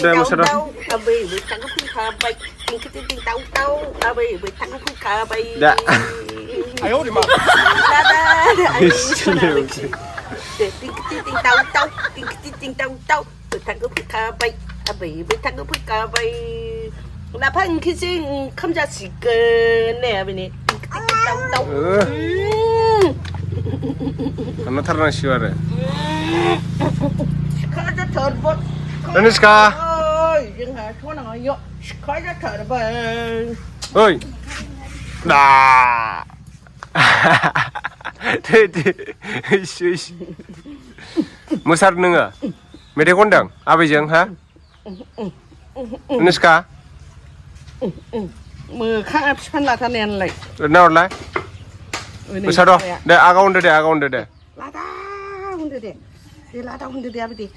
Đây một sao đâu? Dạ. Ai ơi mà. là phanh khi sinh không ra xì cơ nè bên này nó thật là sure rồi. khá rất thở bớt. Dhaniska. Ôi, nhưng mà thua nào nhọ, khá rất thở bớt. Ôi, đà. Thế, Mwsapadmg à? Mày thấy con đằng? Bibwijwng hả? Dhaniska. Mưa khá phân là thân nền lại. Nào lại. Mwsapadmg. Đây, aga under đây. Là ta under đây. Đi là ta under đây đi.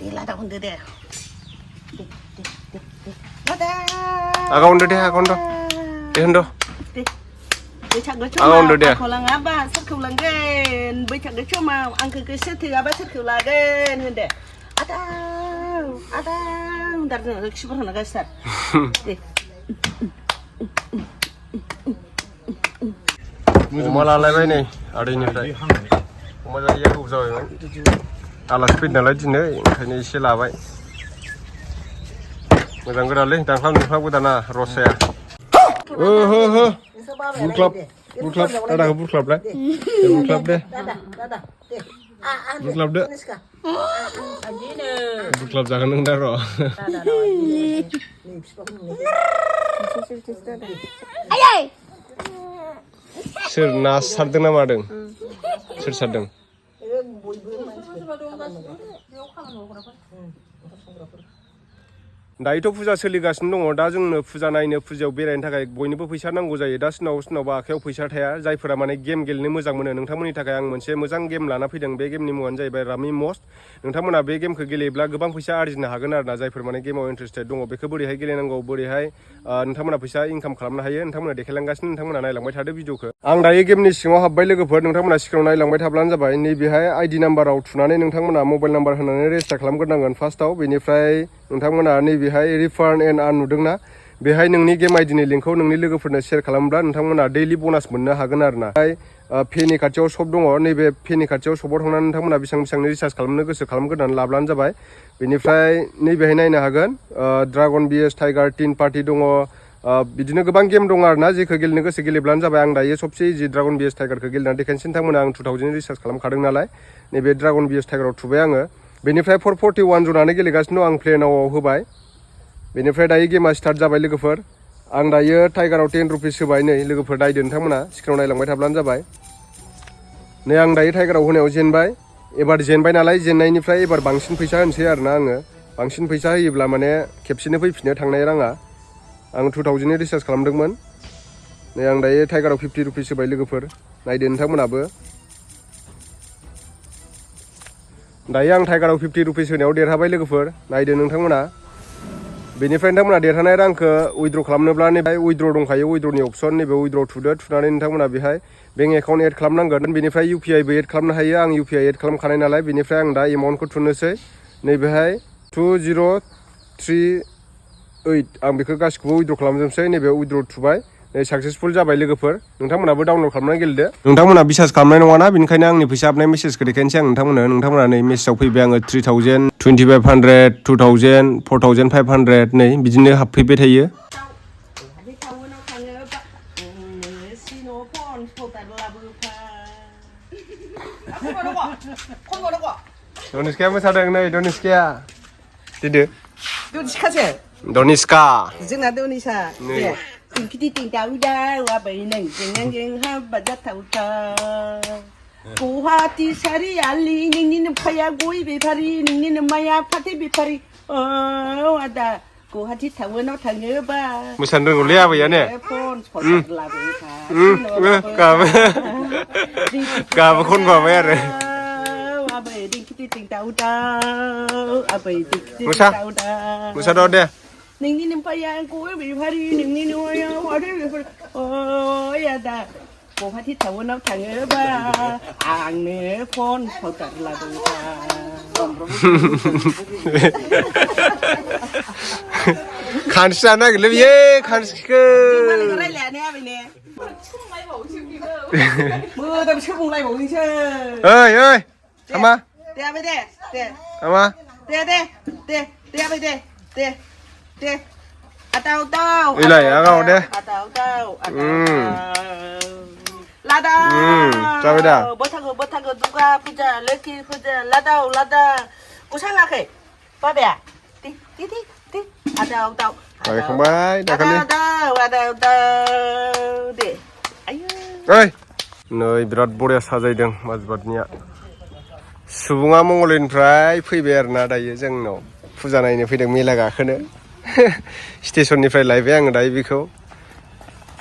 Đi là ta under đây. Là ta. Aga under đây. Đi hơn đâu? Bây chẳng có chỗ mà khẩu lăng áp ba sắp khẩu lăng ghen. Bây chẳng có chỗ mà ăn cái xét thì áp ba sắp khẩu lăng ghen hơn đấy. Đặt nó chỉ bằng nó cái sắt. Mà là lại vậy này, ở đây như vậy. Mà là giờ đủ rồi. Là speed là lấy gì nữa, cái này sẽ là vậy. Mình đang cái đó lên, đang phát cái đó Rosea. Book club, ada book club đấy. Book club đấy. Book club đấy. Book club jangan nengdar roh. Ayay. Sir nas sardeng nama deng. Sir sardeng. दायोथ' फुजा सोलिगासिनो दङ दा जोंनो फुजा नायनो फुजायाव बेरायनो थाखाय बयनोबो फैसा नांगौ जायो दा सोरनावबा आखायाव फैसा थाया जायफोरा माने गेम गेलेनो मोजां मोनो नोंथांमोननि थाखाय आं मोनसे मोजां गेम लाना फैदों बे गेमनि मुङानो जाहैबाय रामि मस्ट नोंथांमोना बे गेमखौ गेलेयोब्ला गोबां फैसा आर्जिनो हागोन आरोना जायफोर माने गेमाव इन्टारेस्टेड दङ बेखौ बोरैहाय गेलेनांगौ बोरैहाय नोंथांमोना फैसा इनकाम खालामनो हायो नोंथांमोना देखायलांगासिनो नोंथांमोना नायलांबाय थादो भिडिअखौ आं दायो गेमनि सिङाव हाबबाय लोगोफोर नोंथांमोना सिगाङाव नायलांबाय थाब्लानो जाबाय नैबेहाय आइडि नाम्बाराव थुनानै नोंथांमोना मबाइल नाम्बार होनानै रेजिस्टार खालामग्रोनांगोन फार्स्टआव बेनिफ्राय नोंथांमोना नैबेहाय रिफान्ड एन्ड आर्न नुदोंना बेहाय नोंनि गेम आइडिनि लिंकखौ नोंनि लोगोफोरनो शेयार खालामब्ला नोंथांमोना डेइलि बोनास मोननो हागोन आरोना पेनि खाथियाव शप दङ नैबे पेनि खाथियाव शपआव थांनानै नोंथांमोना बेसेबां रिचार्ज खालामनो गोसो खालामग्रोनानै लाब्लानो जाबाय बेनिफ्राय नैबेहाय नायनो हागोन ड्रागन बिएस टाइगार टिन पार्टि दङ बिदिनो गोबां गेम दङ आरोना जेखौ गेलेनो गोसो गेलेब्लानो जाबाय आं दायो सबसे इजि ड्रागन बिएस टाइगारखौ गेलेनानै देखायनोसै नोंथांमोना आं 2000 रिचार्ज खालामखादों नालाय नैबे ड्रागन बिएस टाइगाराव थुबाय आङो बेनिफ्राय 441 जनानै गेलेगासिनो दं आं प्ले नावआव होबाय बेनिफ्राय दायो गेमा स्टार्ट जाबाय लोगोफोर आं दायो टाइगाराव 10 रुपिस होबाय नै लोगोफोर नायदो नोंथांमोना स्क्रिनाव नायलांबाय थाब्लानो जाबाय नै आं दायो टाइगाराव होनायाव जेनबाय एबार जेनबाय नालाय जेननायनिफ्राय एबार बांसिन फैसा होनोसै आरोना आङो बांसिन फैसा होयोब्ला माने खेबसेनो फैफिनो थांनाय राङा आं 2000 रिचार्ज खालामदोंमोन नै आं दायो टाइगाराव 50 रुपिस होबाय लोगोफोर नायदो नोंथांमोनाबो दायो आं टाइगाराव 50 रुपिस होनायाव देरहाबाय लोगोफोर नायदो नोंथांमोना बेनिफ्राय नोंथांमोना देरहानाय रांखौ उइद्र खालामनोब्ला नैबे उइद्र दंखायो उइद्रनि अपसन नैबे उइद्र थुदो थुनानै नोंथांमोना बेहाय बेंक एकाउन्ट एड खालामनांगोन बेनिफ्राय इउपिआइबो एड खालामनो हायो आं इउपिआइ एड खालामखानाय नालाय बेनिफ्राय आं दा एमाउन्टखौ थुनोसै नैबेहाय 2038 आं बेखौ गासिखौबो उइद्र खालामजोबसै नैबे उइद्र थुबाय नै साक्सेसफुल जाबाय लोगोफोर नोंथांमोनाबो डाउनलड खालामनानै गेलेदो नोंथांमोना बिसास खालामनाय नङाना बेनिखायनो आंनि फैसा हाबनाय मेसेजखौ देखायनोसै आं नोंथांमोना नै मेसेजाव फैबाय आङो 3000 2500 2000 4500 नै बिदिनो हाबफैबाय थायो Dhaniska मोसादों नै Dhaniska दिदो Dhaniskaसो Dhaniska जोंना Dhaniska दे टिंकिटि टिंटाउ दाउ आबै नों जों हाबा जाथावथा गुवाहाटी सारियालि नोंनिनो फाया गय बेफारि नोंनिनो माया फाथै बेफारि आदा गुवाहाटी टाउनाव थाङोबा मोसानो रोंगौलै आबैयानो गाबो खनबाय आरो आबै टिंकिटि टिंटाउ दाउ आबै टिंकिटि टिंटाउ दाउ मोसाद' दे नोंनिनो फाया गय बेफारि नोंनिनो माया फाथै बेफारि आदा गुवाहाटी टाउनाव थाङोबा आंनो फन पाउडार लाबोफा खानस्रि जानो नागिरलै बियो खानस्रिखौ रायलायानो आबैने मोदोमसो बुंलायबावनोसै ओइ ओइ थामा दे आबै दे दे थामा दे आबै दे Atau Ilai agak deh. Atau Lada. Coba dah. Botago duga puja leki puja lada. Usang lagi. Apa ya? Ti. Atau. Baik kembali dah kali. Atau. Deh. Ayo. Oi. नै बिराद बरिया साजायदों माजबादनिया सुबुङा मंगलदैनिफ्राय फैबाय आरोना दायो जोंनाव फुजा नायनो फैदों मेला गाखोनो स्टेशननिफ्राय लायबाय आङो दायो बेखौ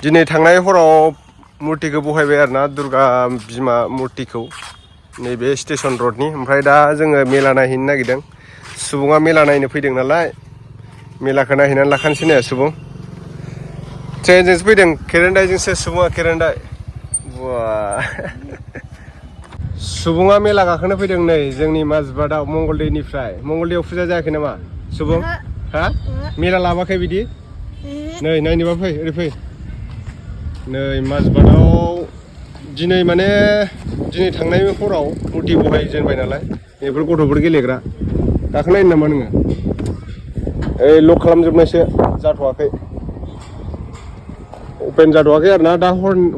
दिनै थांनाय हराव मुर्तिखौ बहायबाय आरोना दुर्गा बिमा मुर्तिखौ नैबे स्टेशन रडनि ओमफ्राय दा जोङो मेला नायहैनो नागिरदों सुबुङा मेला नायनो फैदों नालाय मेलाखौ नायहैनानै लाखानोसै ने सुबुं ट्रेनजोंसो फैदों केरेन्डाइजोंसो सुबुङा केरेन्डाइ सुबुङा मेला गाखोनो फैदों नै जोंनि माजबादाव मंगलदैनिफ्राय मंगलदैयाव फुजा जायाखै नामा सुबुं हा मेला लाबाखै बिदि नै नायनोबा फै ओरै फै नै माजबादाव दिनै माने दिनै थांनाय हराव मुर्ति बहाय जेनबाय नालाय बेफोर गथ'फोर गेलेग्रा गाखोनायनो नामा नोङो ओइ लक खालामजोबनायसो जाथ'वाखै अपेन जाथ'वाखै आरोना दा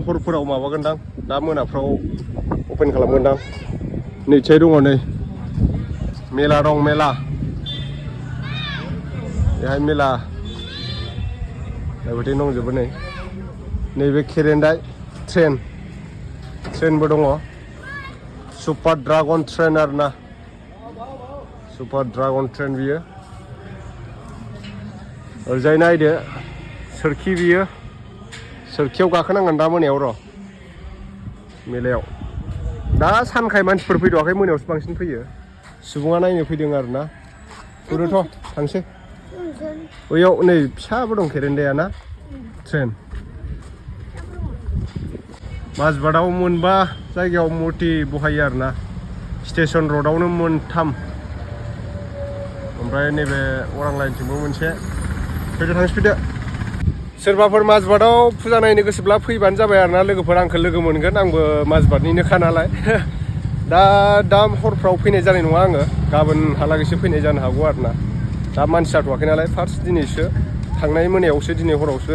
हरफोराव माबागोनदां दा मोनाफ्राव अपेन खालामगोनदां नैथिहाय दङ नै मेला दं मेला बेहाय मेला बेबायदि दंजोबो नै नैबे केरेन्डाइ ट्रेनबो दङ सुपार ड्रागन ट्रेन आरोना सुपार ड्रागन ट्रेन बियो ओरैजाय नायदो सोरखि बियो सोरखियाव गाखोनांगोन दा मोनायाव र' मेलायाव दा सानखाय मानसिफोर फैथ'वाखै मोनायावसो बांसिन फैयो सुबुङा नायनो फैदों आरोना थुदोथ' थांसै बैयाव नै फिसाबो दं केरेन्डाया ना ट्रेन माजबादाव मोनबा जायगायाव मुर्ति बहायो आरोना स्टेशन रडआवनो मोनथाम ओमफ्राय नैबे अरां लाइनथिंबो मोनसे फैदो थांसै सोरबाफोर माजबादाव फुजा नायनो गोसोब्ला फैबानो जाबाय आरोना लोगोफोर आंखौ लोगो मोनगोन आंबो माजबादनिनोखा नालाय दा हरफ्राव फैनाय जानाय नङा आङो गाबोनहालागैसो फैनाय जानो हागौ आरोना दा मानसि जाथ'वाखै नालाय फार्स्ट दिनैसो थांनाय मोनायावसो दिनै हरावसो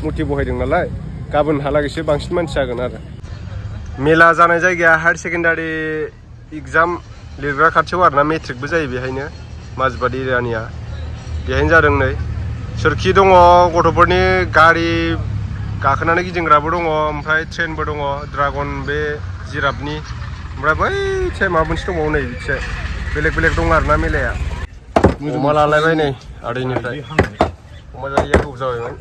मुर्ति बहायदों नालाय गाबोनहालागैसो बांसिन मानसि जागोन आरो मेला जानाय जायगाया हायार सेकेन्डारि एग्जाम लिरग्रा खाथियाव आरोना मेट्रिकबो जायो बेहायनो माजबाद एरियानिया बेहायनो जादों नै सोरखि दङ गथ'फोरनि गारि गाखोनानै गिदिंग्राबो दङ ओमफ्राय ट्रेनबो दङ ड्रागन बे जिराफनि ओमफ्राय बै माबा मोनसे दंबावो नै बिथिंजाय बेलेग दं आरोना मेलाया अमा लालायबाय नै आदैनिफ्राय अमा जायैया गोबाव जाबायमोन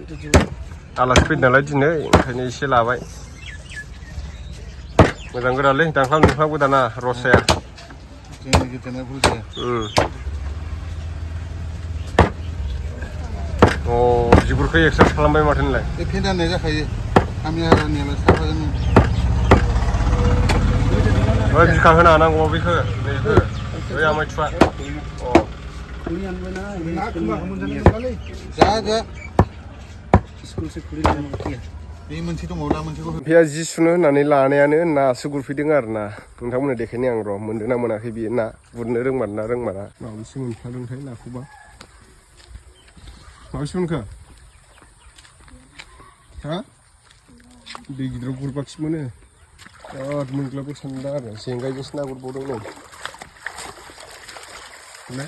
आलासि फैदों नालाय दिनै ओंखायनो एसे लाबाय मोजां गोदालै दांख्लाब गोदाना रसाया बिगुरखौ एक्सारसाइज खालामबाय माथो नोंलाय फेन दाननाय जाखायो गामियारिनियालाय साफाजों बिखा होनो हानांगौ बेखौ नैबो बै आमायथुआ बे मोनसे दङ दा मोनसेखौ बिहा जि सुनो होननानै लानायानो नासो गुरफैदों आरो ना नोंथांमोननो देखायनो आं र' मोनदों ना मोनाखै बियो ना गुरनो रोंमारा माबायसो मोनखादोंथाय नाखौबा माबेसे मोनखो हा दै गिदिराव गुरबाखि मोनो बिराद मोनग्लाबो सानदों आरो जेंगायजोंसो ना गुरबावदों नै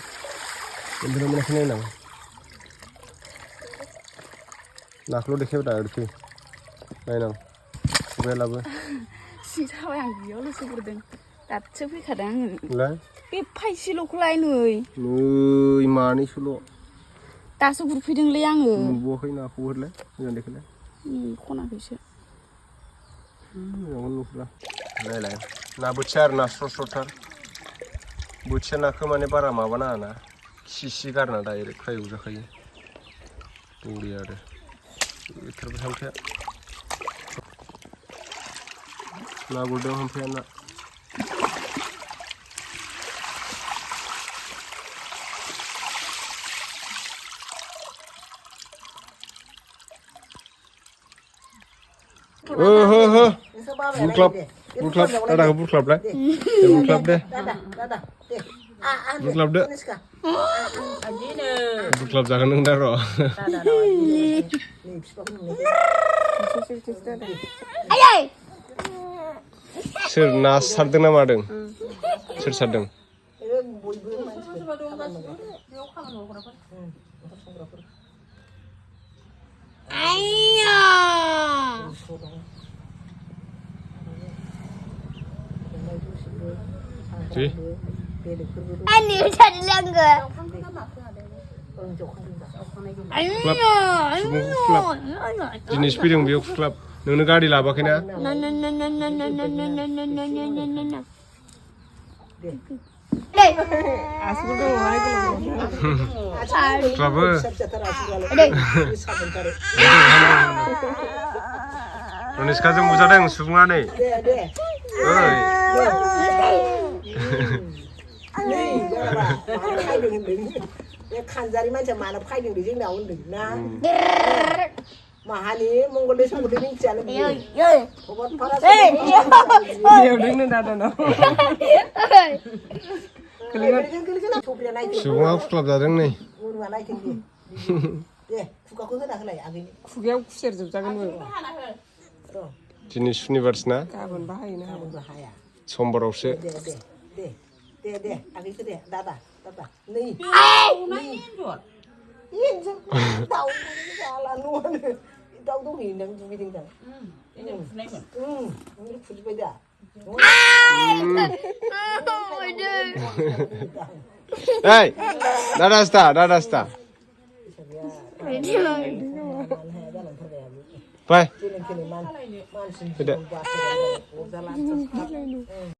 मोनदोंना मोनाखै नायनां नाखौल' देखायबाय दा ओरैखै नायनां खुगायालाबो सिजाबाय आं बेयावल'सो गुरदों दासो फैखादों आङो लाय बे फायसेल'खौलाय नै मानैसोल' दासो गुरफैदोंलै आङो नुबावाखै नाखौबोलाय मोजां देखायलाय खनाखैसो मोजांखौनो नुहुरा नायलाय ना बोथिया आरो ना स्र'थार बोथिया नाखौ माने बारा माबा नाङा ना खि गारना डाइरेक्ट फ्राय एवजाखायो बरिया आरो बेथारबाय हामफाया ना गुरदों हामफाया ना हो बुख्लाब दादाखौ बुख्लाबलाय दे बुख्लाब दे बुख्लाबदो बुख्लाब जागोन नों दा र' सोर ना सारदों ना मादों सोर सारदों Anh yêu thật lăng rồi. जिनिस फैदों बेयाव खुख्लाब नोंनो गारि लाबोआखैना खुख्लाबो धनिष्काजों बुजादों सुबुङा नै ओइ खानजारि मानसिया मानो फायदों बे जोंनाव होनदों ना माहानि मंगलदै संगलदै मिथियानो बियो दोंनो दादानाव सुबुङा खुख्लाब जादों नै दे खुगाखौ होना होलाय आगैनि खुगायाव खुसेर जोबजागोन दिनै सुनिबारसो ना गाबोन बाहायनो हाया समबारावसो दे आगैखौ दे दादा नै दाउ जाला न'आनो दाउ दंहैयो दुगैदों दां फुजोबबाय दा Hey, Dada sta. Bye.